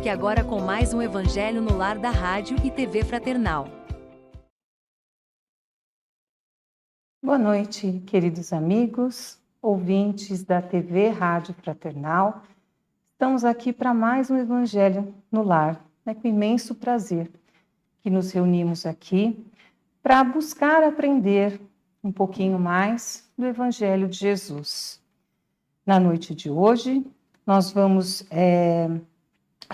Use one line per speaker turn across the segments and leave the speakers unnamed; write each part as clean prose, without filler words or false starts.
Fique agora com mais um Evangelho no Lar da Rádio e TV Fraternal.
Boa noite, queridos amigos, ouvintes da TV Rádio Fraternal. Estamos aqui para mais um Evangelho no Lar. É com imenso prazer que nos reunimos aqui para buscar aprender um pouquinho mais do Evangelho de Jesus. Na noite de hoje, nós vamos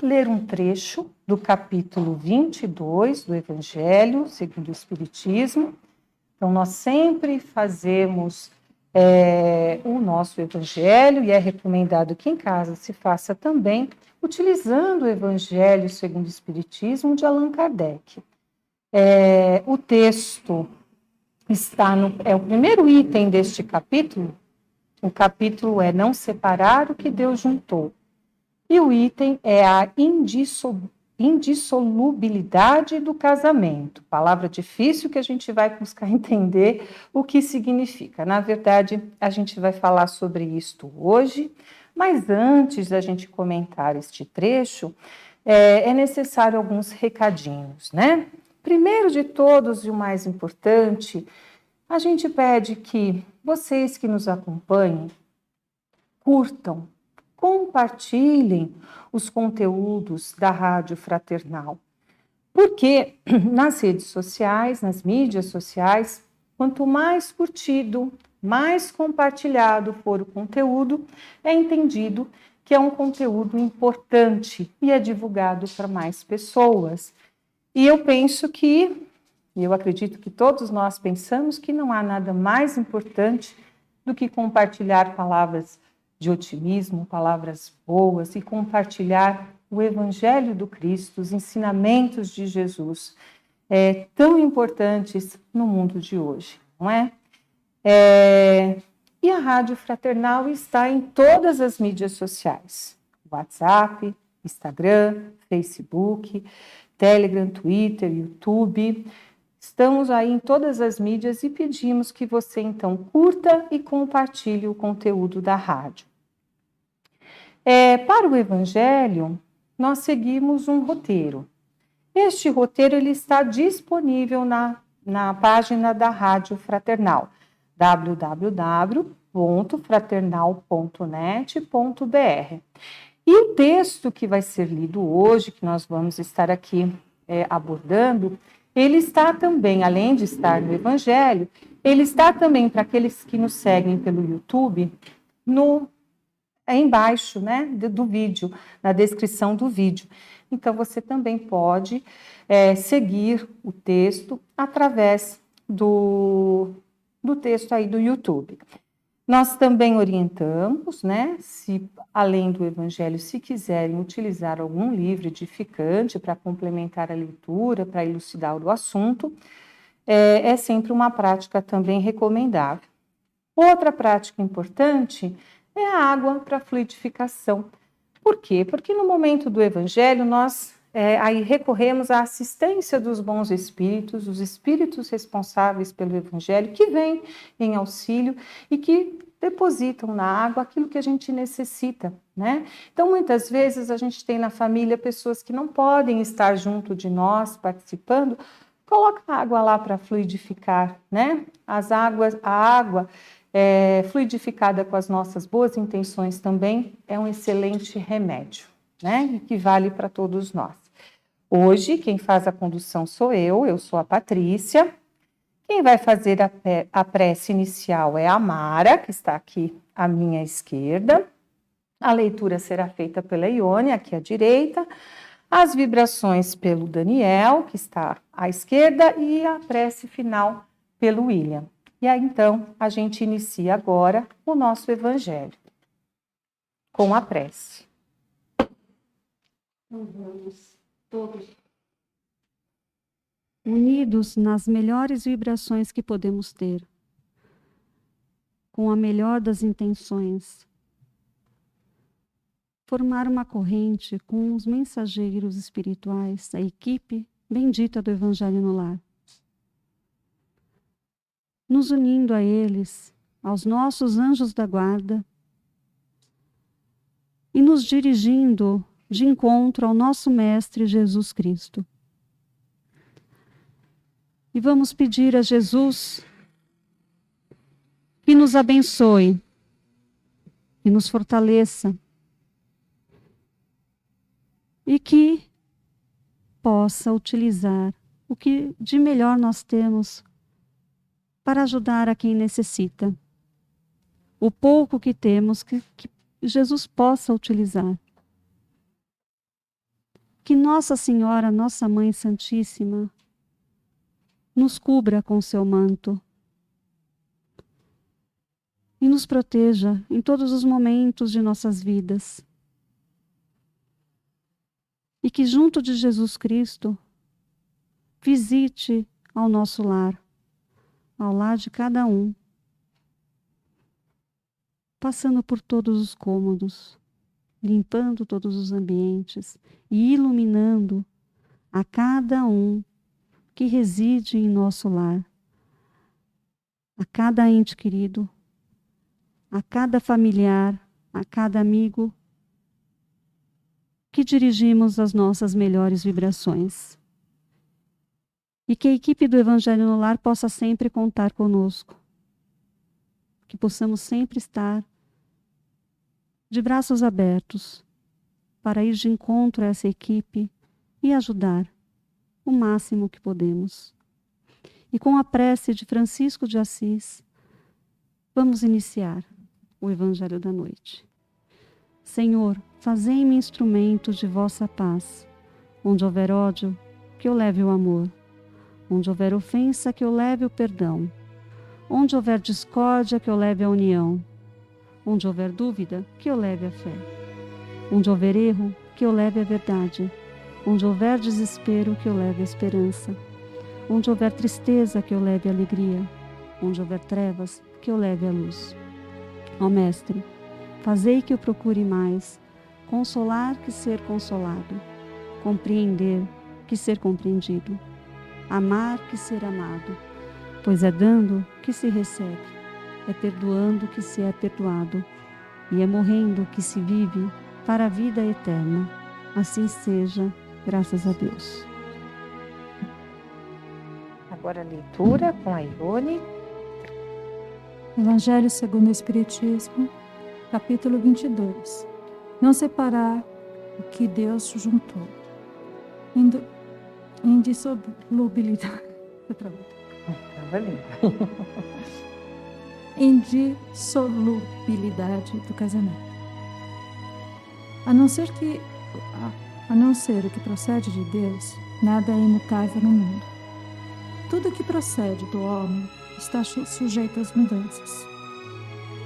ler um trecho do capítulo 22 do Evangelho segundo o Espiritismo. Então, nós sempre fazemos o nosso Evangelho e é recomendado que em casa se faça também utilizando o Evangelho segundo o Espiritismo de Allan Kardec. O texto está o primeiro item deste capítulo. O capítulo é Não Separar o que Deus Juntou. E o item é a indissolubilidade do casamento. Palavra difícil que a gente vai buscar entender o que significa. Na verdade, a gente vai falar sobre isto hoje, mas antes da gente comentar este trecho, é necessário alguns recadinhos, né? Primeiro de todos e o mais importante, a gente pede que vocês que nos acompanhem curtam, compartilhem os conteúdos da Rádio Fraternal. Porque nas redes sociais, nas mídias sociais, quanto mais curtido, mais compartilhado for o conteúdo, é entendido que é um conteúdo importante e é divulgado para mais pessoas. E eu acredito que todos nós pensamos que não há nada mais importante do que compartilhar palavras de otimismo, palavras boas e compartilhar o Evangelho do Cristo, os ensinamentos de Jesus, tão importantes no mundo de hoje, não é? E a Rádio Fraternal está em todas as mídias sociais, WhatsApp, Instagram, Facebook, Telegram, Twitter, YouTube. Estamos aí em todas as mídias e pedimos que você, então, curta e compartilhe o conteúdo da rádio. Para o Evangelho, nós seguimos um roteiro. Este roteiro ele está disponível na página da Rádio Fraternal, www.fraternal.net.br. E o texto que vai ser lido hoje, que nós vamos estar aqui abordando, ele está também, além de estar no Evangelho, ele está também para aqueles que nos seguem pelo YouTube, embaixo, né, do vídeo, na descrição do vídeo. Então, você também pode seguir o texto através do texto aí do YouTube. Nós também orientamos, né, se além do Evangelho, se quiserem utilizar algum livro edificante para complementar a leitura, para elucidar o assunto, é sempre uma prática também recomendável. Outra prática importante é a água para fluidificação. Por quê? Porque no momento do Evangelho nós aí recorremos à assistência dos bons espíritos, os espíritos responsáveis pelo Evangelho, que vêm em auxílio e que depositam na água aquilo que a gente necessita, né? Então, muitas vezes a gente tem na família pessoas que não podem estar junto de nós, participando, coloca a água lá para fluidificar, né? A água fluidificada com as nossas boas intenções também é um excelente remédio, né? E que vale para todos nós. Hoje, quem faz a condução sou eu sou a Patrícia. Quem vai fazer a prece inicial é a Mara, que está aqui à minha esquerda. A leitura será feita pela Ione, aqui à direita. As vibrações pelo Daniel, que está à esquerda, e a prece final pelo William. E aí, então, a gente inicia agora o nosso Evangelho com a prece.
Vamos todos unidos nas melhores vibrações que podemos ter, com a melhor das intenções, formar uma corrente com os mensageiros espirituais, a equipe bendita do Evangelho no Lar. Nos unindo a eles, aos nossos anjos da guarda, e nos dirigindo de encontro ao nosso Mestre Jesus Cristo. E vamos pedir a Jesus que nos abençoe, que nos fortaleça e que possa utilizar o que de melhor nós temos para ajudar a quem necessita. O pouco que temos, que Jesus possa utilizar. Que Nossa Senhora, nossa Mãe Santíssima, nos cubra com seu manto e nos proteja em todos os momentos de nossas vidas. E que junto de Jesus Cristo visite ao nosso lar, ao lar de cada um, passando por todos os cômodos, limpando todos os ambientes e iluminando a cada um que reside em nosso lar, a cada ente querido, a cada familiar, a cada amigo, que dirigimos as nossas melhores vibrações. E que a equipe do Evangelho no Lar possa sempre contar conosco. Que possamos sempre estar de braços abertos para ir de encontro a essa equipe e ajudar o máximo que podemos. E com a prece de Francisco de Assis, vamos iniciar o Evangelho da noite. Senhor, fazei-me instrumento de vossa paz. Onde houver ódio, que eu leve o amor. Onde houver ofensa, que eu leve o perdão. Onde houver discórdia, que eu leve a união. Onde houver dúvida, que eu leve a fé. Onde houver erro, que eu leve a verdade. Onde houver desespero, que eu leve a esperança. Onde houver tristeza, que eu leve a alegria. Onde houver trevas, que eu leve a luz. Ó Mestre, fazei que eu procure mais consolar que ser consolado, compreender que ser compreendido, amar que ser amado, pois é dando que se recebe, é perdoando que se é perdoado, e é morrendo que se vive para a vida eterna. Assim seja, graças a Deus.
Agora a leitura com a Ivone.
Evangelho segundo o Espiritismo, capítulo 22. Não separar o que Deus juntou. Indissolubilidade. Indissolubilidade do casamento. A não ser o que procede de Deus, nada é imutável no mundo. Tudo que procede do homem está sujeito às mudanças.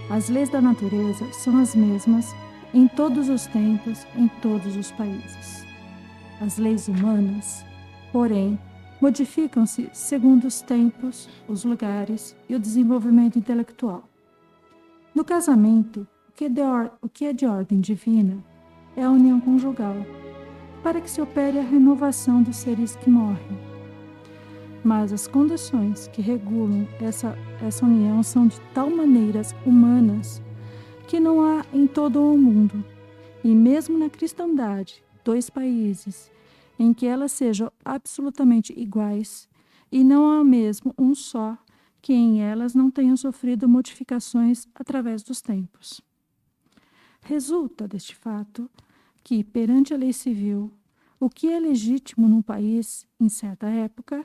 As leis da natureza são as mesmas em todos os tempos, em todos os países. As leis humanas, porém, modificam-se segundo os tempos, os lugares e o desenvolvimento intelectual. No casamento, o que é de ordem divina é a união conjugal, para que se opere a renovação dos seres que morrem. Mas as condições que regulam essa união são de tal maneiras humanas que não há em todo o mundo, e mesmo na cristandade, 2 países em que elas sejam absolutamente iguais, e não há mesmo um só que em elas não tenham sofrido modificações através dos tempos. Resulta deste fato que, perante a lei civil, o que é legítimo num país em certa época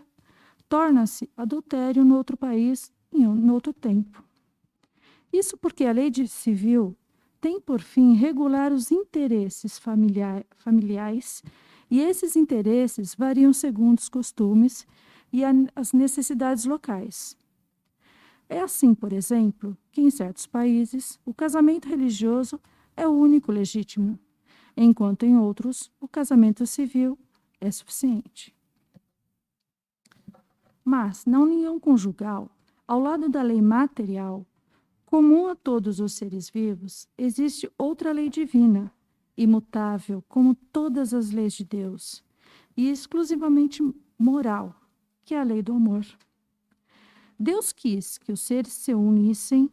torna-se adultério no outro país em outro tempo. Isso porque a lei civil tem por fim regular os interesses familiares, e esses interesses variam segundo os costumes e as necessidades locais. É assim, por exemplo, que em certos países o casamento religioso é o único legítimo, enquanto em outros o casamento civil é suficiente. Mas na união conjugal, ao lado da lei material, comum a todos os seres vivos, existe outra lei divina, imutável como todas as leis de Deus, e exclusivamente moral, que é a lei do amor. Deus quis que os seres se unissem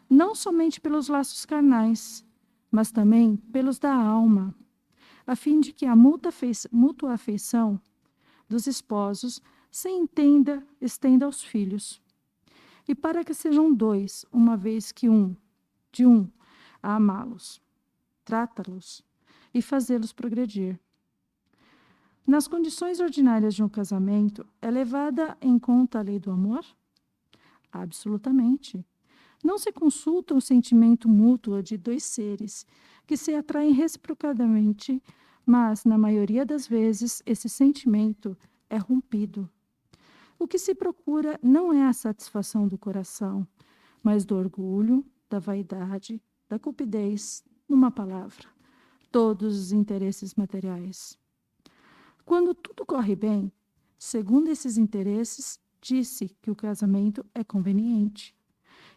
não somente pelos laços carnais, mas também pelos da alma, a fim de que a mútua afeição dos esposos se estenda aos filhos, e para que sejam dois, uma vez que de um, a amá-los, trata-los e fazê-los progredir. Nas condições ordinárias de um casamento, é levada em conta a lei do amor? Absolutamente. Não se consulta o sentimento mútuo de dois seres que se atraem reciprocamente, mas, na maioria das vezes, esse sentimento é rompido. O que se procura não é a satisfação do coração, mas do orgulho, da vaidade, da cupidez, numa palavra, todos os interesses materiais. Quando tudo corre bem, segundo esses interesses, disse que o casamento é conveniente.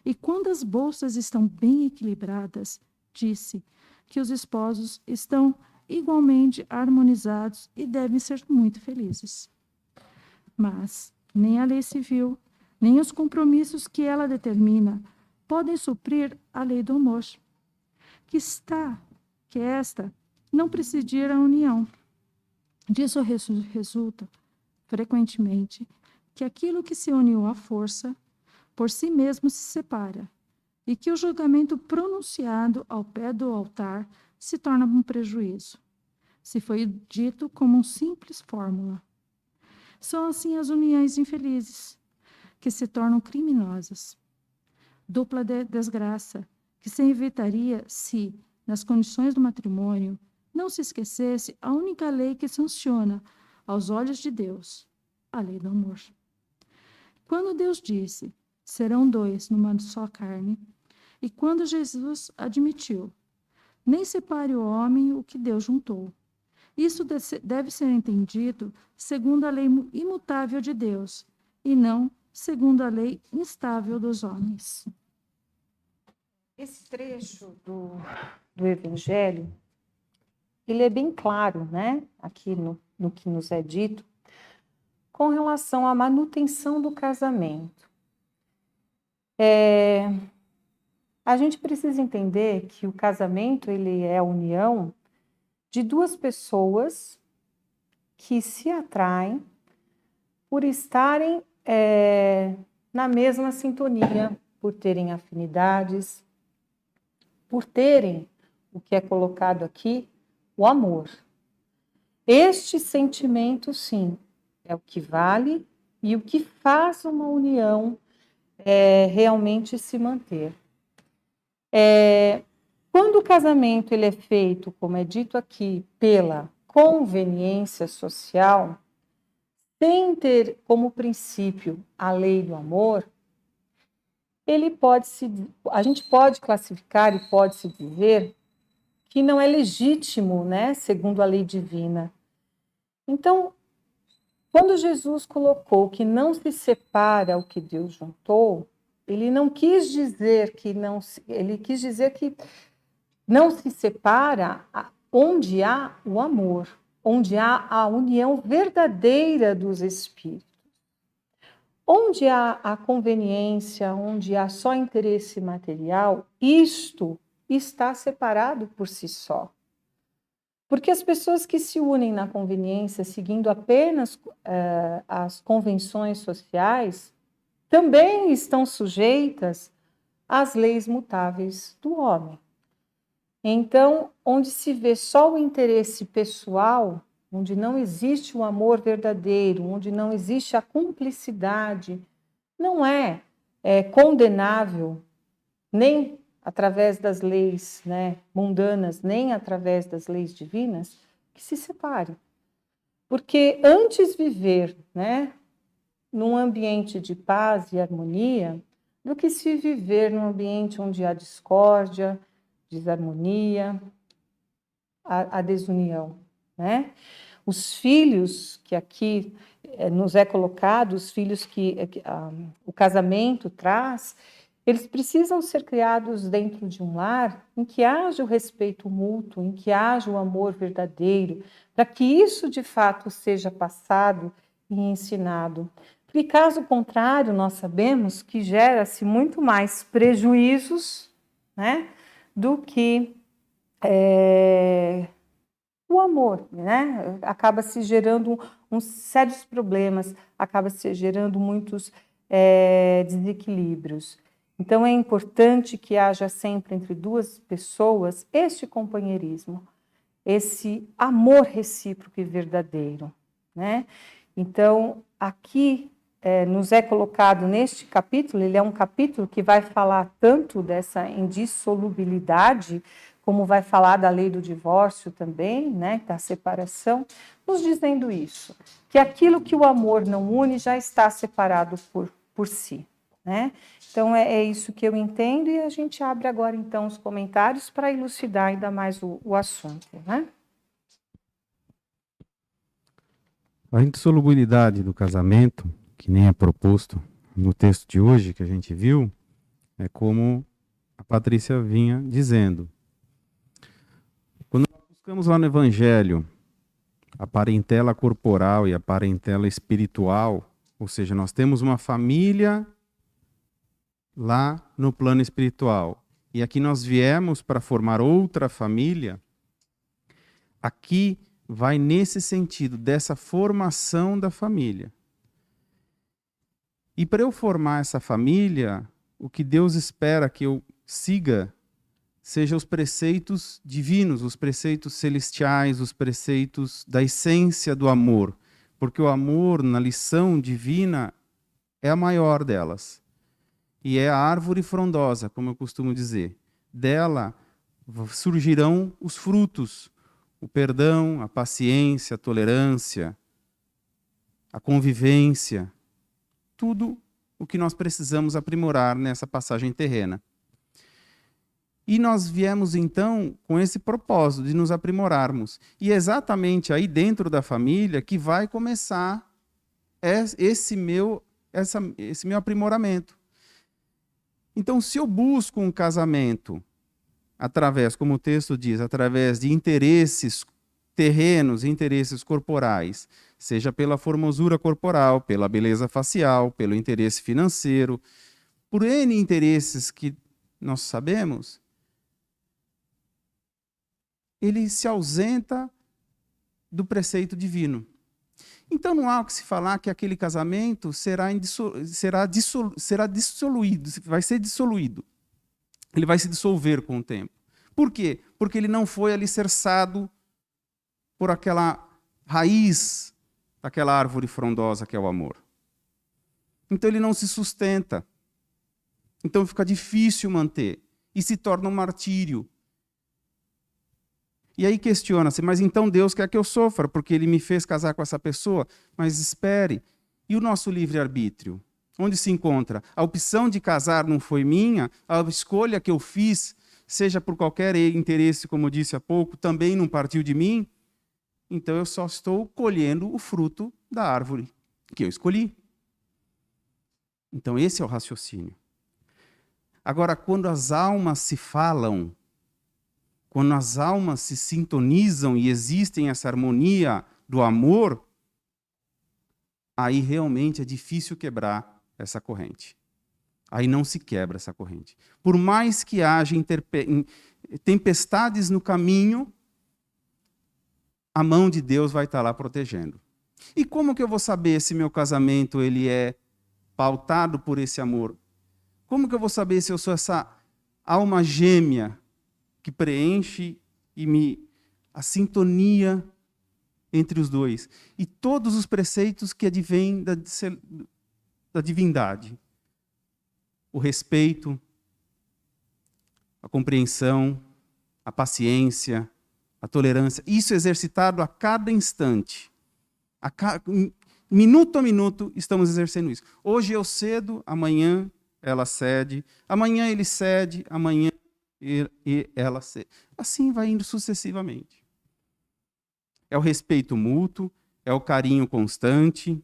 E quando as bolsas estão bem equilibradas, disse que os esposos estão igualmente harmonizados e devem ser muito felizes. Mas nem a lei civil, nem os compromissos que ela determina podem suprir a lei do amor, que esta não presidir a união. Disso resulta, frequentemente, que aquilo que se uniu à força, por si mesmo se separa, e que o julgamento pronunciado ao pé do altar se torna um prejuízo, se foi dito como uma simples fórmula. São assim as uniões infelizes, que se tornam criminosas. Dupla desgraça, que se evitaria se, nas condições do matrimônio, não se esquecesse a única lei que sanciona, aos olhos de Deus, a lei do amor. Quando Deus disse, serão dois numa só carne, e quando Jesus admitiu, nem separe o homem o que Deus juntou. Isso deve ser entendido segundo a lei imutável de Deus, e não segundo a lei instável dos homens.
Esse trecho do Evangelho, ele é bem claro, né? Aqui no que nos é dito, com relação à manutenção do casamento. A gente precisa entender que o casamento, ele é a união de duas pessoas que se atraem por estarem na mesma sintonia, por terem afinidades, por terem o que é colocado aqui, o amor. Este sentimento, sim, é o que vale e o que faz uma união realmente se manter. Quando o casamento ele é feito, como é dito aqui, pela conveniência social, sem ter como princípio a lei do amor, a gente pode classificar e pode-se dizer que não é legítimo, né, segundo a lei divina. Então, quando Jesus colocou que não se separa o que Deus juntou, ele não quis dizer que ele quis dizer que não se separa onde há o amor, onde há a união verdadeira dos espíritos. Onde há a conveniência, onde há só interesse material, isto está separado por si só. Porque as pessoas que se unem na conveniência, seguindo apenas as convenções sociais, também estão sujeitas às leis mutáveis do homem. Então, onde se vê só o interesse pessoal, onde não existe o amor verdadeiro, onde não existe a cumplicidade, não é condenável nem através das leis, né, mundanas, nem através das leis divinas, que se separe. Porque antes viver, né, num ambiente de paz e harmonia, do que se viver num ambiente onde há discórdia, desarmonia, a desunião, né? Os filhos que aqui nos é colocado, os filhos que o casamento traz, eles precisam ser criados dentro de um lar em que haja o respeito mútuo, em que haja o amor verdadeiro, para que isso de fato seja passado e ensinado. Porque caso contrário, nós sabemos que gera-se muito mais prejuízos, né, do que o amor. amor, né? Acaba se gerando uns sérios problemas, acaba se gerando muitos desequilíbrios. Então, é importante que haja sempre entre duas pessoas este companheirismo, esse amor recíproco e verdadeiro, né? Então, aqui nos é colocado neste capítulo, ele é um capítulo que vai falar tanto dessa indissolubilidade, como vai falar da lei do divórcio também, né, da separação, nos dizendo isso, que aquilo que o amor não une já está separado por si, né? Então, é isso que eu entendo, e a gente abre agora, então, os comentários para elucidar ainda mais o assunto, né?
A indissolubilidade do casamento, que nem é proposto no texto de hoje que a gente viu, é como a Patrícia vinha dizendo. Quando nós buscamos lá no Evangelho a parentela corporal e a parentela espiritual, ou seja, nós temos uma família lá no plano espiritual, e aqui nós viemos para formar outra família, aqui vai nesse sentido, dessa formação da família. E para eu formar essa família, o que Deus espera que eu siga sejam os preceitos divinos, os preceitos celestiais, os preceitos da essência do amor. Porque o amor, na lição divina, é a maior delas. E é a árvore frondosa, como eu costumo dizer. Dela surgirão os frutos, o perdão, a paciência, a tolerância, a convivência, tudo o que nós precisamos aprimorar nessa passagem terrena. E nós viemos, então, com esse propósito de nos aprimorarmos. E é exatamente aí dentro da família que vai começar esse meu aprimoramento. Então, se eu busco um casamento através, como o texto diz, através de interesses terrenos, interesses corporais, seja pela formosura corporal, pela beleza facial, pelo interesse financeiro, por N interesses que nós sabemos, ele se ausenta do preceito divino. Então não há o que se falar que aquele casamento será dissoluído, vai ser dissoluído. Ele vai se dissolver com o tempo. Por quê? Porque ele não foi alicerçado por aquela raiz daquela árvore frondosa que é o amor. Então ele não se sustenta. Então fica difícil manter. E se torna um martírio. E aí questiona-se, mas então Deus quer que eu sofra, porque Ele me fez casar com essa pessoa? Mas espere, e o nosso livre-arbítrio? Onde se encontra? A opção de casar não foi minha, a escolha que eu fiz, seja por qualquer interesse, como eu disse há pouco, também não partiu de mim? Então eu só estou colhendo o fruto da árvore que eu escolhi. Então esse é o raciocínio. Agora, quando as almas se falam, quando as almas se sintonizam e existem essa harmonia do amor, aí realmente é difícil quebrar essa corrente. Aí não se quebra essa corrente. Por mais que haja tempestades no caminho, a mão de Deus vai estar lá protegendo. E como que eu vou saber se meu casamento ele é pautado por esse amor? Como que eu vou saber se eu sou essa alma gêmea que preenche a sintonia entre os dois? E todos os preceitos que advêm da divindade. O respeito, a compreensão, a paciência, a tolerância. Isso exercitado a cada instante. Minuto a minuto estamos exercendo isso. Hoje eu cedo, amanhã ela cede, amanhã ele cede, amanhã e ela cede. Assim vai indo sucessivamente. É o respeito mútuo, é o carinho constante,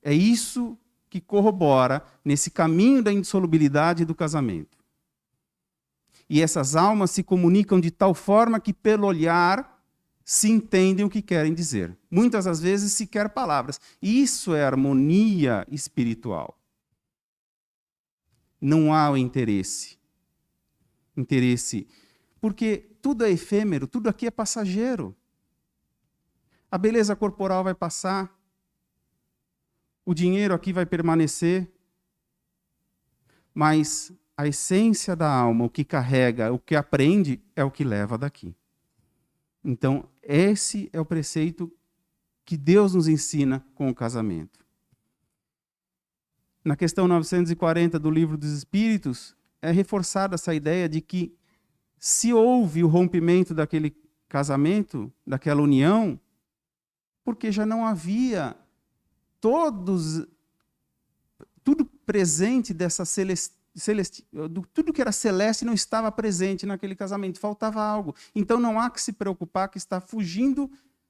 é isso que corrobora nesse caminho da indissolubilidade do casamento. E essas almas se comunicam de tal forma que, pelo olhar, se entendem o que querem dizer. Muitas das vezes sequer palavras. Isso é harmonia espiritual. Não há o interesse. Porque tudo é efêmero, tudo aqui é passageiro. A beleza corporal vai passar, o dinheiro aqui vai permanecer, mas a essência da alma, o que carrega, o que aprende, é o que leva daqui. Então, esse é o preceito que Deus nos ensina com o casamento. Na questão 940 do Livro dos Espíritos, é reforçada essa ideia de que se houve o rompimento daquele casamento, daquela união, porque já não havia tudo presente dessa tudo que era celeste não estava presente naquele casamento, faltava algo. Então não há que se preocupar que está fugindo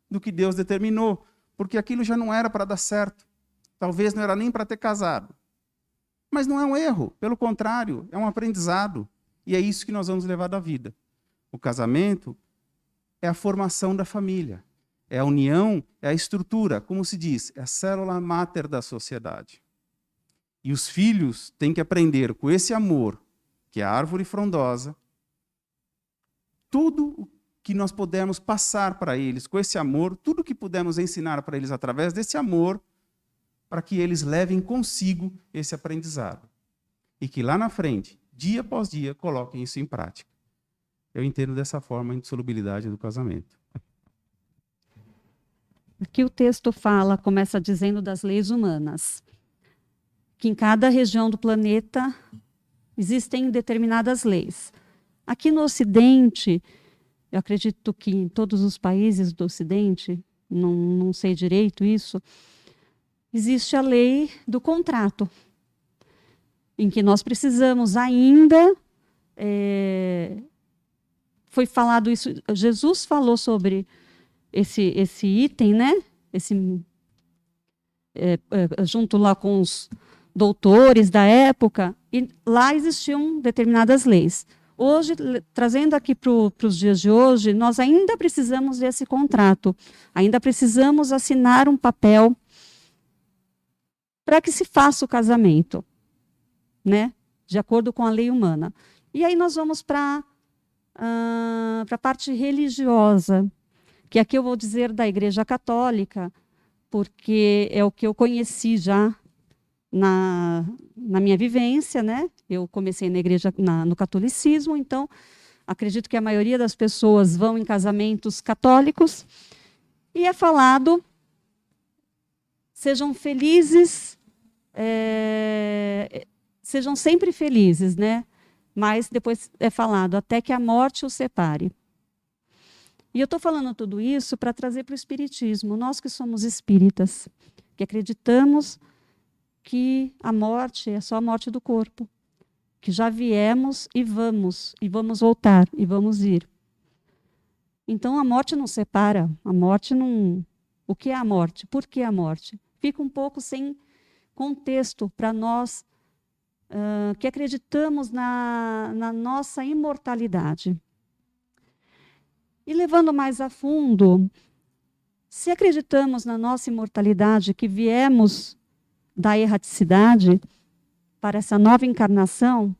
do que Deus determinou, porque aquilo já não era para dar certo. Talvez não era nem para ter casado. Mas não é um erro, pelo contrário, é um aprendizado. E é isso que nós vamos levar da vida. O casamento é a formação da família, é a união, é a estrutura, como se diz, é a célula máter da sociedade. E os filhos têm que aprender com esse amor, que é a árvore frondosa, tudo o que nós pudermos passar para eles com esse amor, tudo que pudermos ensinar para eles através desse amor, para que eles levem consigo esse aprendizado. E que lá na frente, dia após dia, coloquem isso em prática. Eu entendo dessa forma a indissolubilidade do casamento.
Aqui o texto fala, começa dizendo das leis humanas, que em cada região do planeta existem determinadas leis. Aqui no Ocidente, eu acredito que em todos os países do Ocidente, não sei direito isso, existe a lei do contrato, em que nós precisamos ainda, foi falado isso, Jesus falou sobre esse item, né? Junto lá com os doutores da época, e lá existiam determinadas leis. Hoje, trazendo aqui para os dias de hoje, nós ainda precisamos desse contrato, ainda precisamos assinar um papel para que se faça o casamento, né? De acordo com a lei humana. E aí nós vamos para a parte religiosa, que aqui eu vou dizer da Igreja Católica, porque é o que eu conheci já na minha vivência, né? Eu comecei na igreja, no catolicismo, então acredito que a maioria das pessoas vão em casamentos católicos, e é falado, sejam felizes, sejam sempre felizes, né? Mas depois é falado, até que a morte os separe. E eu estou falando tudo isso para trazer para o Espiritismo, nós que somos espíritas, que acreditamos que a morte é só a morte do corpo, que já viemos e vamos voltar, e vamos ir. Então a morte não separa, a morte não... O que é a morte? Por que a morte? Fica um pouco sem contexto para nós que acreditamos na nossa imortalidade. E levando mais a fundo, se acreditamos na nossa imortalidade, que viemos da erraticidade para essa nova encarnação,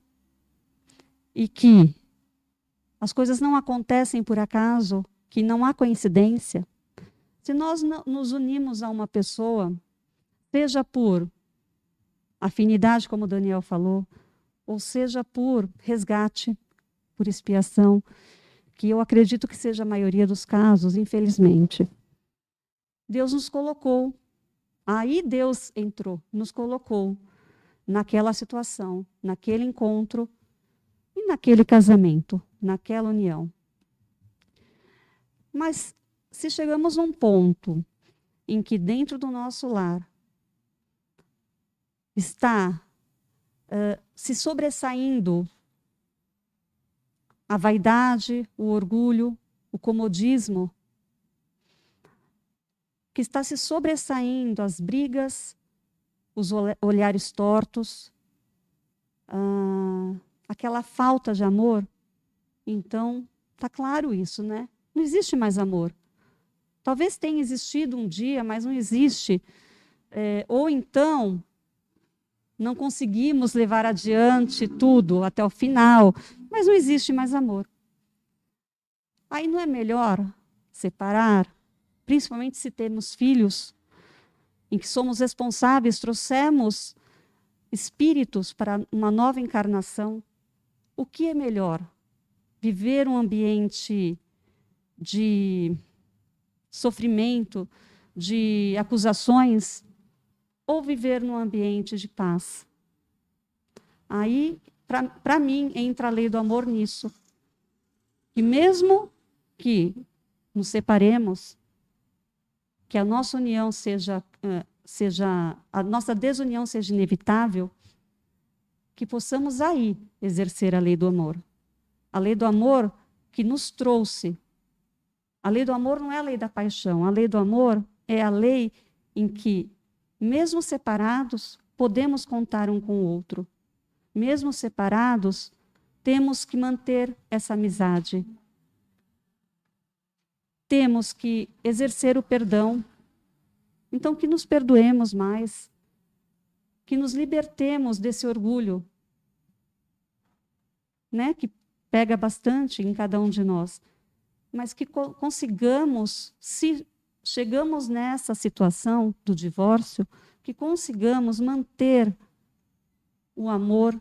e que as coisas não acontecem por acaso, que não há coincidência, se nós nos unimos a uma pessoa, seja por afinidade, como o Daniel falou, ou seja por resgate, por expiação, que eu acredito que seja a maioria dos casos, infelizmente, Deus nos colocou, aí Deus entrou, nos colocou naquela situação, naquele encontro e naquele casamento, naquela união. Mas se chegamos num ponto em que dentro do nosso lar está se sobressaindo a vaidade, o orgulho, o comodismo, que está se sobressaindo as brigas, os olhares tortos, aquela falta de amor, então está claro isso, né? Não existe mais amor. Talvez tenha existido um dia, mas não existe. Ou então não conseguimos levar adiante tudo até o final, mas não existe mais amor. Aí não é melhor separar, principalmente se temos filhos, em que somos responsáveis, trouxemos espíritos para uma nova encarnação, o que é melhor? Viver um ambiente de sofrimento, de acusações, ou viver num ambiente de paz? Aí, para mim, entra a lei do amor nisso. E mesmo que nos separemos, que a nossa união a nossa desunião seja inevitável, que possamos aí exercer a lei do amor. A lei do amor que nos trouxe. A lei do amor não é a lei da paixão. A lei do amor é a lei em que, mesmo separados, podemos contar um com o outro. Mesmo separados, temos que manter essa amizade. Temos que exercer o perdão. Então, que nos perdoemos mais, que nos libertemos desse orgulho, né, que pega bastante em cada um de nós, mas que consigamos, se chegamos nessa situação do divórcio, que consigamos manter o amor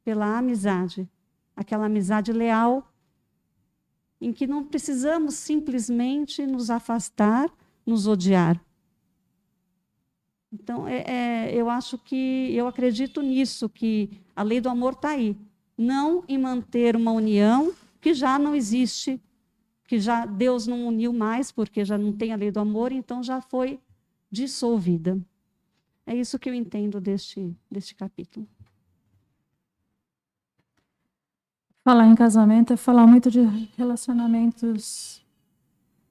pela amizade, aquela amizade leal, em que não precisamos simplesmente nos afastar, nos odiar. Então, eu acho que, eu acredito nisso, que a lei do amor está aí. Não em manter uma união que já não existe, que já Deus não uniu mais, porque já não tem a lei do amor, então já foi dissolvida. É isso que eu entendo deste capítulo.
Falar em casamento é falar muito de relacionamentos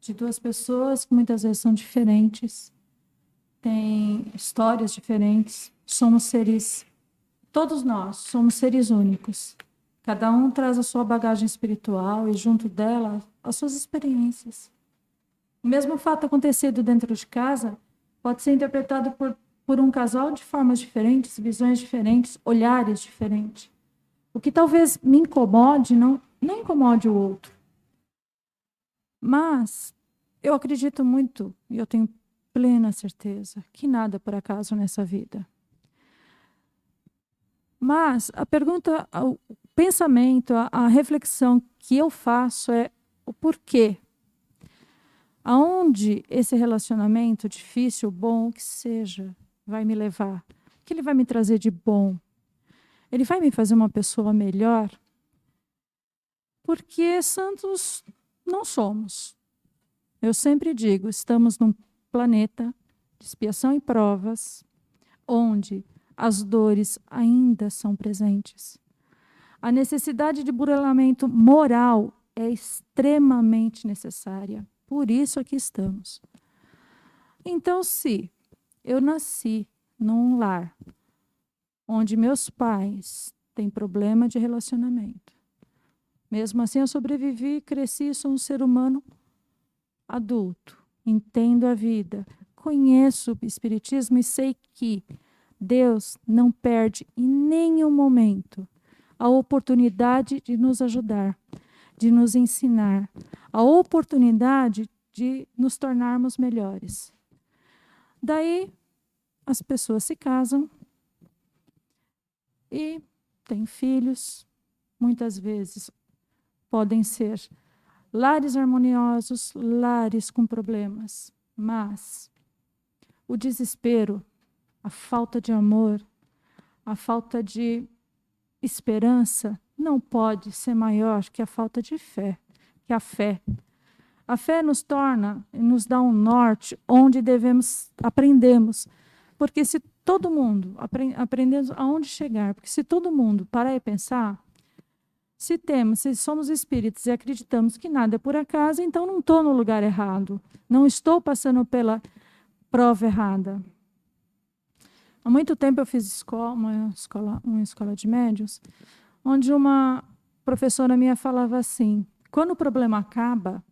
de duas pessoas que muitas vezes são diferentes, têm histórias diferentes, somos seres, todos nós somos seres únicos. Cada um traz a sua bagagem espiritual e junto dela as suas experiências. O mesmo fato acontecido dentro de casa pode ser interpretado por um casal de formas diferentes, visões diferentes, olhares diferentes. O que talvez me incomode, não incomode o outro. Mas eu acredito muito, e eu tenho plena certeza, que nada por acaso nessa vida. Mas a pergunta, o pensamento, a reflexão que eu faço é o porquê. Aonde esse relacionamento difícil, bom, o que seja, vai me levar? O que ele vai me trazer de bom? Ele vai me fazer uma pessoa melhor? Porque santos não somos. Eu sempre digo, estamos num planeta de expiação e provas, onde as dores ainda são presentes. A necessidade de burilamento moral é extremamente necessária. Por isso aqui estamos. Então, se eu nasci num lar onde meus pais têm problema de relacionamento, mesmo assim eu sobrevivi, cresci, sou um ser humano adulto, entendo a vida, conheço o Espiritismo e sei que Deus não perde em nenhum momento a oportunidade de nos ajudar, de nos ensinar, a oportunidade de nos tornarmos melhores. Daí, as pessoas se casam e têm filhos, muitas vezes podem ser lares harmoniosos, lares com problemas, mas o desespero, a falta de amor, a falta de esperança não pode ser maior que a falta de fé, que a fé. A fé nos torna, nos dá um norte onde aprendemos. Porque se todo mundo, aprendemos aonde chegar, porque se todo mundo parar e pensar, se somos espíritos e acreditamos que nada é por acaso, então não estou no lugar errado, não estou passando pela prova errada. Há muito tempo eu fiz uma escola de médiuns, onde uma professora minha falava assim, quando o problema acaba,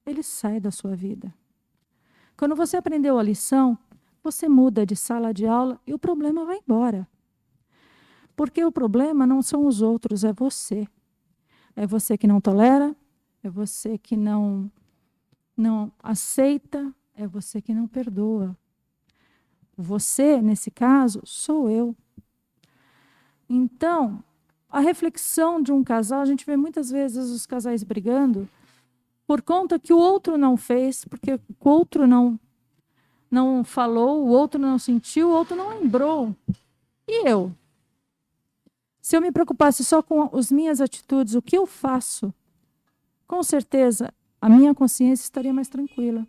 ele sai da sua vida. Quando você aprendeu a lição, você muda de sala de aula e o problema vai embora. Porque o problema não são os outros, é você. É você que não tolera, é você que não aceita, é você que não perdoa. Você, nesse caso, sou eu. Então, a reflexão de um casal, a gente vê muitas vezes os casais brigando por conta que o outro não fez, porque o outro não falou, o outro não sentiu, o outro não lembrou. E eu? Se eu me preocupasse só com as minhas atitudes, o que eu faço, com certeza a minha consciência estaria mais tranquila.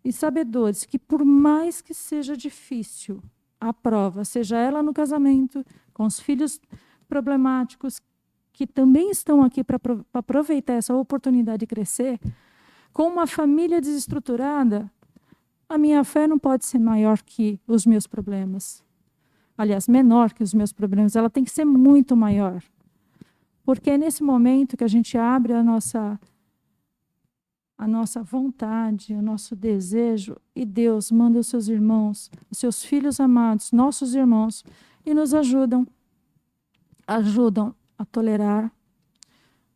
E sabedores que, por mais que seja difícil a prova, seja ela no casamento, com os filhos problemáticos, que também estão aqui para aproveitar essa oportunidade de crescer, com uma família desestruturada, a minha fé não pode ser maior que os meus problemas. Aliás, menor que os meus problemas, ela tem que ser muito maior. Porque é nesse momento que a gente abre a nossa vontade, o nosso desejo, e Deus manda os seus irmãos, os seus filhos amados, nossos irmãos, e nos ajudam a tolerar,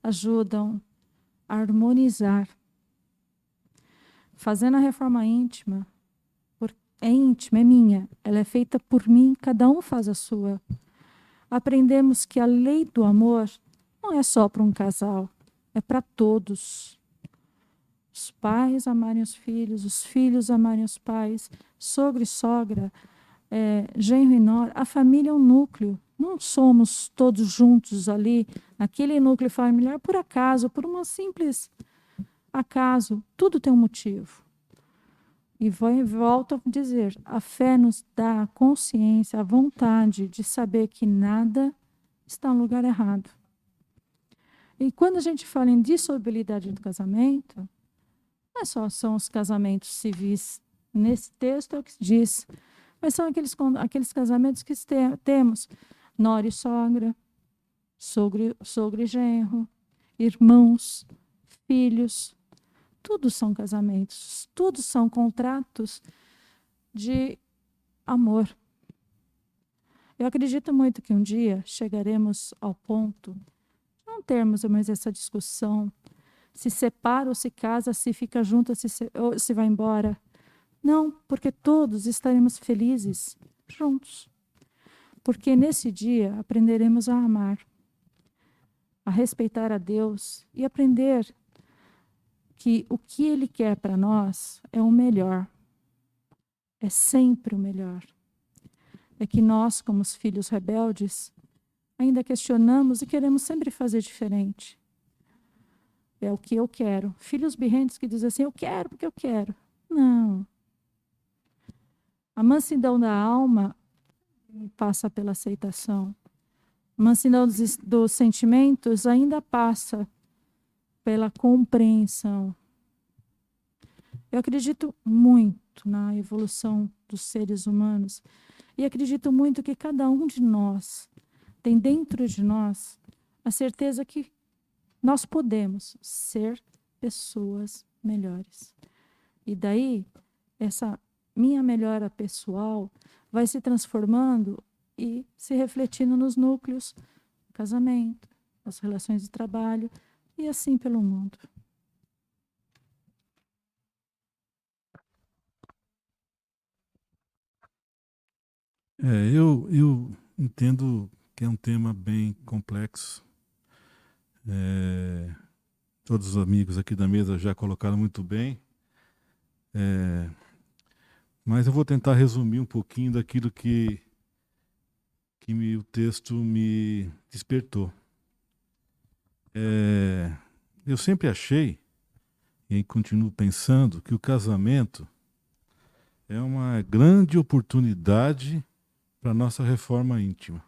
ajudam a harmonizar. Fazendo a reforma íntima, é íntima, é minha, ela é feita por mim, cada um faz a sua. Aprendemos que a lei do amor não é só para um casal, é para todos. Os pais amarem os filhos amarem os pais, sogro e sogra, genro e nora. A família é um núcleo. Não somos todos juntos ali, naquele núcleo familiar, por acaso, por uma simples acaso. Tudo tem um motivo. E volto a dizer, a fé nos dá a consciência, a vontade de saber que nada está no lugar errado. E quando a gente fala em dissolubilidade do casamento, não é só são os casamentos civis. Nesse texto é o que diz. Mas são aqueles casamentos que temos nora e sogra, sogro e genro, irmãos, filhos. Tudo são casamentos, tudo são contratos de amor. Eu acredito muito que um dia chegaremos ao ponto de não termos mais essa discussão, se separa ou se casa, se fica junto ou se vai embora. Não, porque todos estaremos felizes juntos. Porque nesse dia aprenderemos a amar, a respeitar a Deus e aprender que o que Ele quer para nós é o melhor. É sempre o melhor. É que nós, como os filhos rebeldes, ainda questionamos e queremos sempre fazer diferente. É o que eu quero. Filhos birrentos que dizem assim, eu quero porque eu quero. Não. A mansidão da alma passa pela aceitação. A mansidão dos sentimentos ainda passa pela compreensão. Eu acredito muito na evolução dos seres humanos e acredito muito que cada um de nós tem dentro de nós a certeza que nós podemos ser pessoas melhores. E daí, essa minha melhora pessoal vai se transformando e se refletindo nos núcleos, no casamento, nas relações de trabalho, e assim pelo mundo.
Eu entendo que é um tema bem complexo. Todos os amigos aqui da mesa já colocaram muito bem. Mas eu vou tentar resumir um pouquinho daquilo que o texto me despertou. Eu sempre achei, e continuo pensando, que o casamento é uma grande oportunidade para a nossa reforma íntima.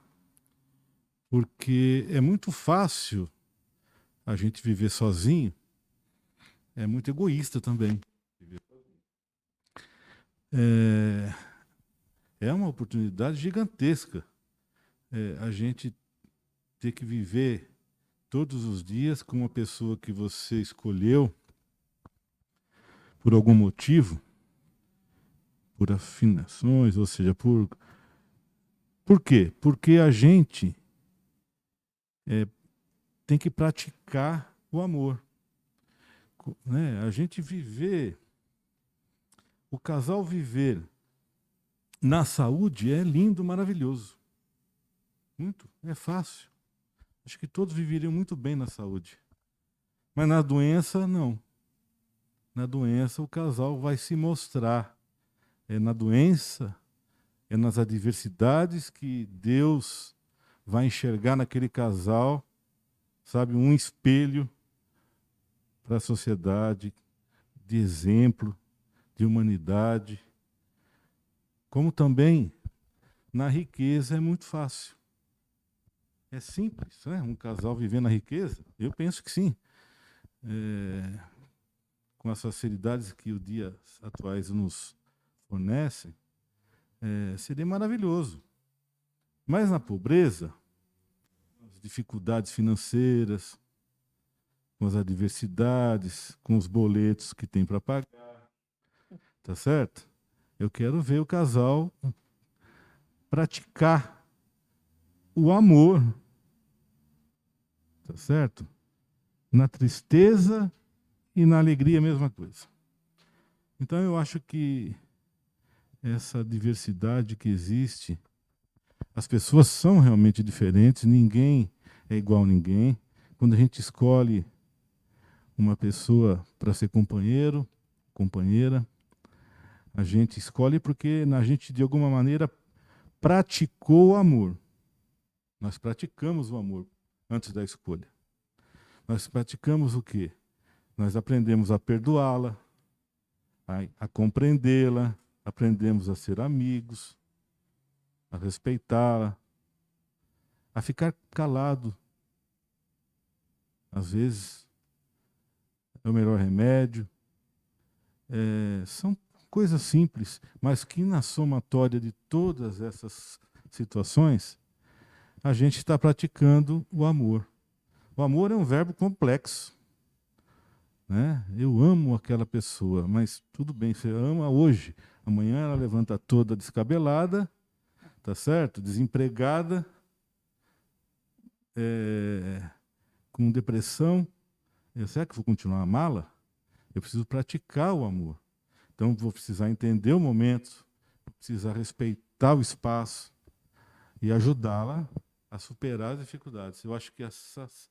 Porque é muito fácil a gente viver sozinho, é muito egoísta também. É uma oportunidade gigantesca a gente ter que viver todos os dias com uma pessoa que você escolheu por algum motivo, por afinações, ou seja, por quê? Porque a gente tem que praticar o amor. Né? A gente viver o casal viver na saúde é lindo, maravilhoso. Muito, é fácil. Acho que todos viveriam muito bem na saúde. Mas na doença, não. Na doença, o casal vai se mostrar. É na doença, é nas adversidades que Deus vai enxergar naquele casal, sabe, um espelho para a sociedade, de exemplo, de humanidade. Como também na riqueza é muito fácil. É simples, né? Um casal viver na riqueza? Eu penso que sim. Com as facilidades que os dias atuais nos fornecem, seria maravilhoso. Mas na pobreza, as dificuldades financeiras, com as adversidades, com os boletos que tem para pagar, tá certo? Eu quero ver o casal praticar o amor, tá certo? Na tristeza e na alegria, a mesma coisa. Então eu acho que essa diversidade que existe, as pessoas são realmente diferentes, ninguém é igual a ninguém. Quando a gente escolhe uma pessoa para ser companheiro, companheira, a gente escolhe porque a gente, de alguma maneira, praticou o amor. Nós praticamos o amor antes da escolha. Nós praticamos o quê? Nós aprendemos a perdoá-la, a compreendê-la, aprendemos a ser amigos, a respeitá-la, a ficar calado. Às vezes é o melhor remédio. São coisas simples, mas que na somatória de todas essas situações, a gente está praticando o amor. O amor é um verbo complexo, né? Eu amo aquela pessoa, mas tudo bem, você ama hoje. Amanhã ela levanta toda descabelada, tá certo? Desempregada, com depressão. Será que eu vou continuar a amá-la? Eu preciso praticar o amor. Então, vou precisar entender o momento, vou precisar respeitar o espaço e ajudá-la a superar as dificuldades. Eu acho que essas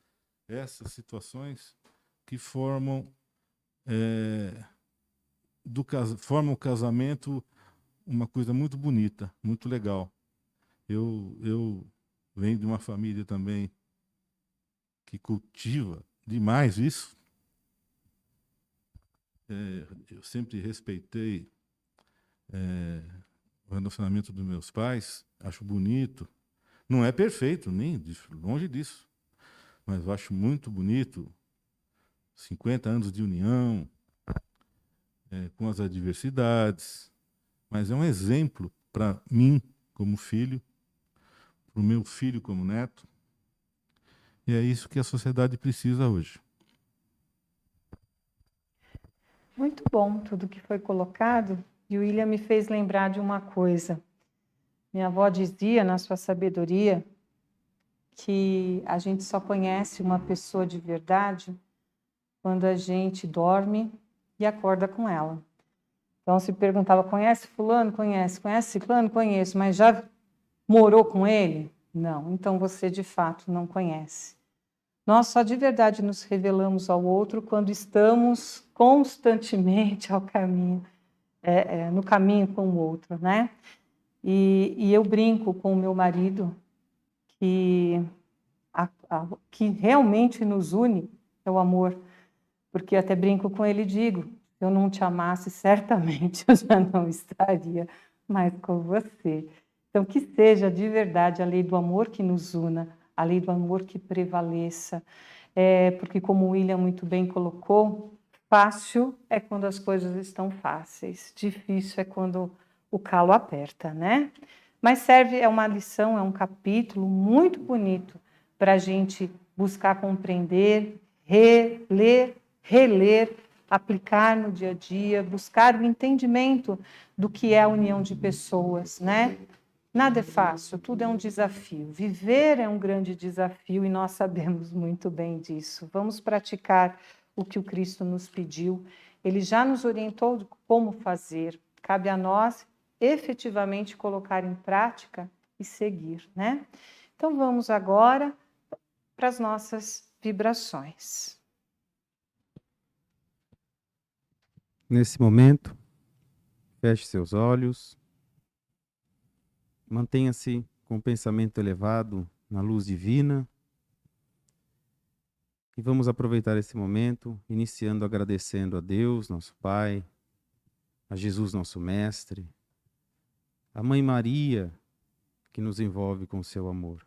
situações que formam o casamento uma coisa muito bonita, muito legal. Eu venho de uma família também que cultiva demais isso. Eu sempre respeitei o relacionamento dos meus pais, acho bonito. Não é perfeito, nem longe disso, mas eu acho muito bonito. 50 anos de união, com as adversidades, mas é um exemplo para mim como filho, para o meu filho como neto, e é isso que a sociedade precisa hoje.
Muito bom tudo que foi colocado, e o William me fez lembrar de uma coisa. Minha avó dizia, na sua sabedoria, que a gente só conhece uma pessoa de verdade quando a gente dorme e acorda com ela. Então, se perguntava, conhece fulano? Conhece. Conhece ciclano? Conheço. Mas já morou com ele? Não. Então, você, de fato, não conhece. Nós só de verdade nos revelamos ao outro quando estamos constantemente ao caminho, no caminho com o outro, né? E eu brinco com o meu marido que que realmente nos une é o amor, porque até brinco com ele e digo, se eu não te amasse, certamente eu já não estaria mais com você. Então, que seja de verdade a lei do amor que nos una, a lei do amor que prevaleça, porque como o William muito bem colocou, fácil é quando as coisas estão fáceis, difícil é quando o calo aperta, né? Mas é uma lição, é um capítulo muito bonito para a gente buscar compreender, reler, aplicar no dia a dia, buscar o entendimento do que é a união de pessoas, né? Nada é fácil, tudo é um desafio. Viver é um grande desafio e nós sabemos muito bem disso. Vamos praticar o que o Cristo nos pediu. Ele já nos orientou de como fazer. cabe a nós efetivamente colocar em prática e seguir, né? Então vamos agora para as nossas vibrações.
Nesse momento, feche seus olhos, mantenha-se com o pensamento elevado na luz divina e vamos aproveitar esse momento, iniciando agradecendo a Deus, nosso Pai, a Jesus, nosso Mestre, a Mãe Maria, que nos envolve com seu amor.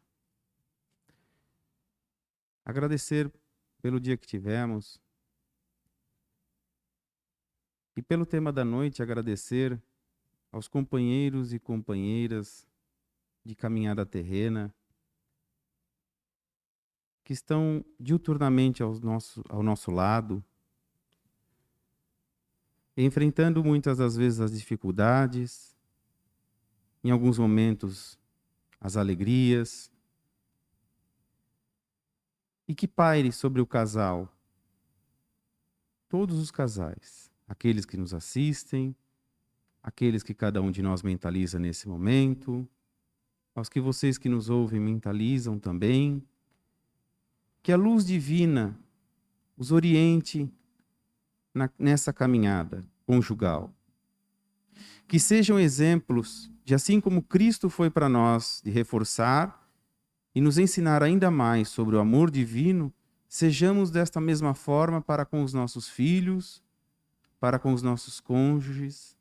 Agradecer pelo dia que tivemos e pelo tema da noite, agradecer aos companheiros e companheiras de caminhada terrena que estão diuturnamente ao nosso lado, enfrentando muitas das vezes as dificuldades, em alguns momentos as alegrias, e que paire sobre o casal, todos os casais, aqueles que nos assistem, aqueles que cada um de nós mentaliza nesse momento, aos que vocês que nos ouvem mentalizam também, que a luz divina os oriente nessa caminhada conjugal. Que sejam exemplos de, assim como Cristo foi para nós, de reforçar e nos ensinar ainda mais sobre o amor divino, sejamos desta mesma forma para com os nossos filhos, para com os nossos cônjuges,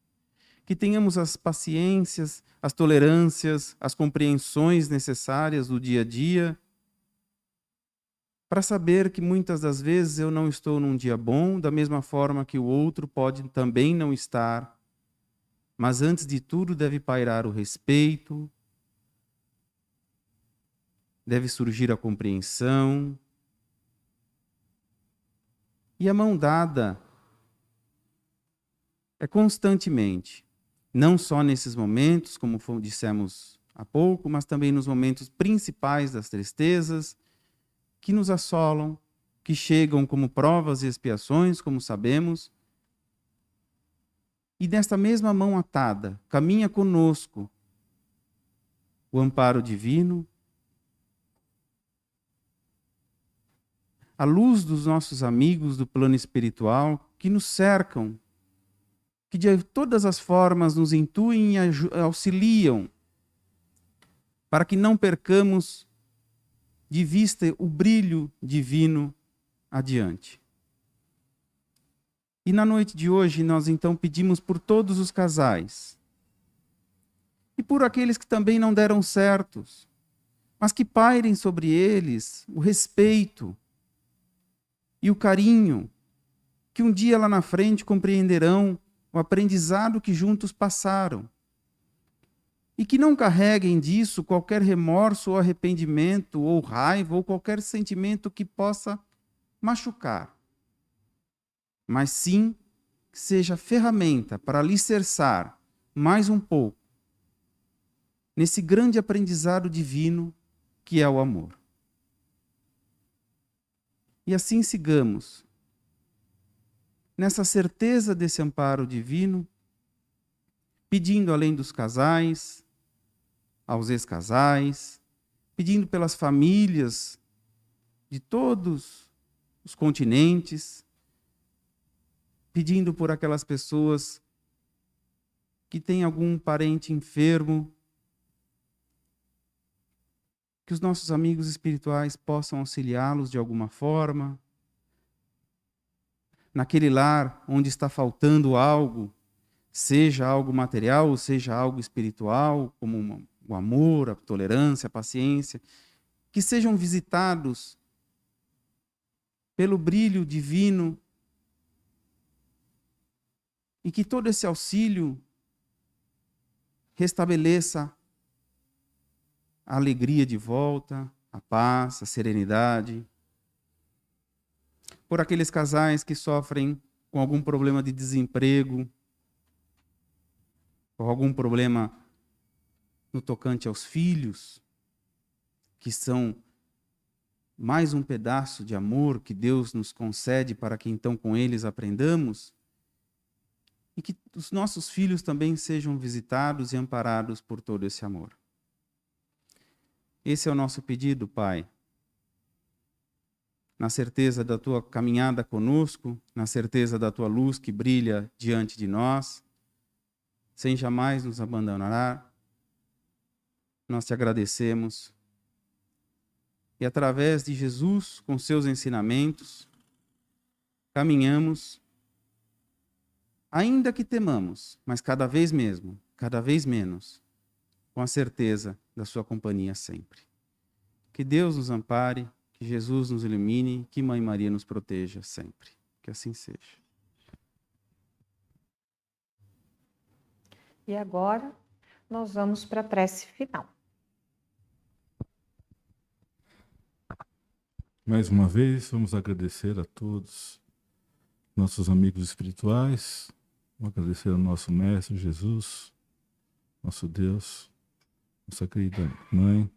que tenhamos as paciências, as tolerâncias, as compreensões necessárias do dia a dia, para saber que muitas das vezes eu não estou num dia bom, da mesma forma que o outro pode também não estar, mas antes de tudo deve pairar o respeito, deve surgir a compreensão e a mão dada é constantemente, não só nesses momentos, como dissemos há pouco, mas também nos momentos principais das tristezas que nos assolam, que chegam como provas e expiações, como sabemos. E nesta mesma mão atada, caminha conosco o amparo divino, a luz dos nossos amigos do plano espiritual que nos cercam, que de todas as formas nos intuem e auxiliam para que não percamos de vista o brilho divino adiante. E na noite de hoje nós então pedimos por todos os casais e por aqueles que também não deram certos, mas que pairem sobre eles o respeito e o carinho, que um dia lá na frente compreenderão o aprendizado que juntos passaram. E que não carreguem disso qualquer remorso ou arrependimento ou raiva ou qualquer sentimento que possa machucar. Mas sim que seja ferramenta para alicerçar mais um pouco nesse grande aprendizado divino que é o amor. E assim sigamos nessa certeza desse amparo divino, pedindo além dos casais, aos ex-casais, pedindo pelas famílias de todos os continentes, pedindo por aquelas pessoas que têm algum parente enfermo, que os nossos amigos espirituais possam auxiliá-los de alguma forma, naquele lar onde está faltando algo, seja algo material ou seja algo espiritual, como o amor, a tolerância, a paciência, que sejam visitados pelo brilho divino e que todo esse auxílio restabeleça a alegria de volta, a paz, a serenidade. Por aqueles casais que sofrem com algum problema de desemprego, ou algum problema no tocante aos filhos, que são mais um pedaço de amor que Deus nos concede para que então com eles aprendamos, e que os nossos filhos também sejam visitados e amparados por todo esse amor. Esse é o nosso pedido, Pai. Na certeza da tua caminhada conosco, na certeza da tua luz que brilha diante de nós, sem jamais nos abandonar, nós te agradecemos. E através de Jesus, com seus ensinamentos, caminhamos, ainda que temamos, mas cada vez menos, com a certeza da sua companhia sempre. Que Deus nos ampare, que Jesus nos ilumine, que Mãe Maria nos proteja sempre. Que assim seja.
E agora, nós vamos para a prece final.
Mais uma vez, vamos agradecer a todos nossos amigos espirituais, vamos agradecer ao nosso Mestre Jesus, nosso Deus, nossa querida Mãe,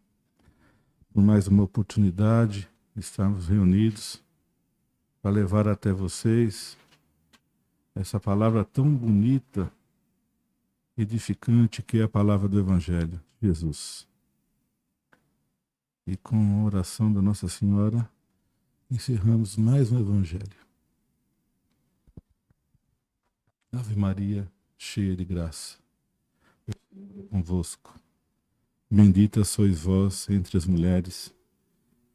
por mais uma oportunidade de estarmos reunidos para levar até vocês essa palavra tão bonita, edificante, que é a palavra do Evangelho de Jesus. E com a oração da Nossa Senhora, encerramos mais um Evangelho. Ave Maria, cheia de graça, o Senhor é convosco. Bendita sois vós entre as mulheres,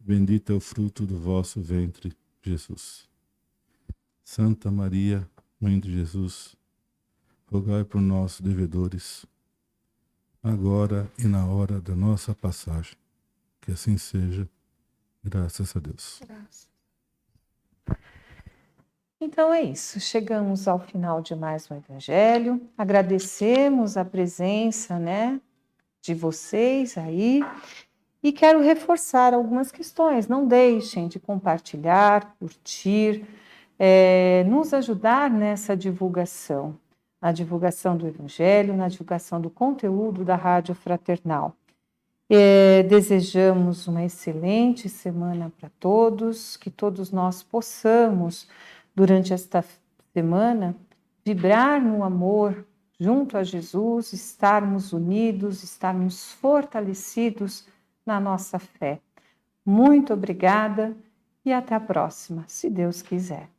bendito é o fruto do vosso ventre, Jesus. Santa Maria, Mãe de Jesus, rogai por nós, devedores, agora e na hora da nossa passagem. Que assim seja, graças a Deus.
Então é isso, chegamos ao final de mais um Evangelho, agradecemos a presença, de vocês aí, e quero reforçar algumas questões. Não deixem de compartilhar, curtir, nos ajudar nessa divulgação, na divulgação do Evangelho, na divulgação do conteúdo da Rádio Fraternal. Desejamos uma excelente semana para todos, que todos nós possamos, durante esta semana, vibrar no amor junto a Jesus, estarmos unidos, estarmos fortalecidos na nossa fé. Muito obrigada e até a próxima, se Deus quiser.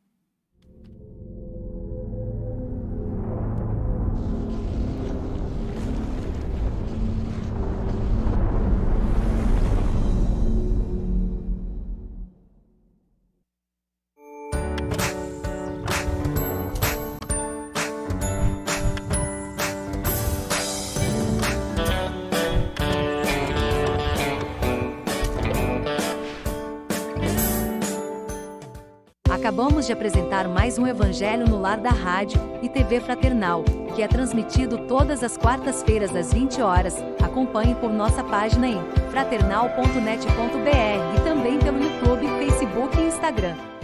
Acabamos de apresentar mais um Evangelho no Lar da Rádio e TV Fraternal, que é transmitido todas as quartas-feiras às 20 horas. Acompanhe por nossa página em fraternal.net.br e também pelo YouTube, Facebook e Instagram.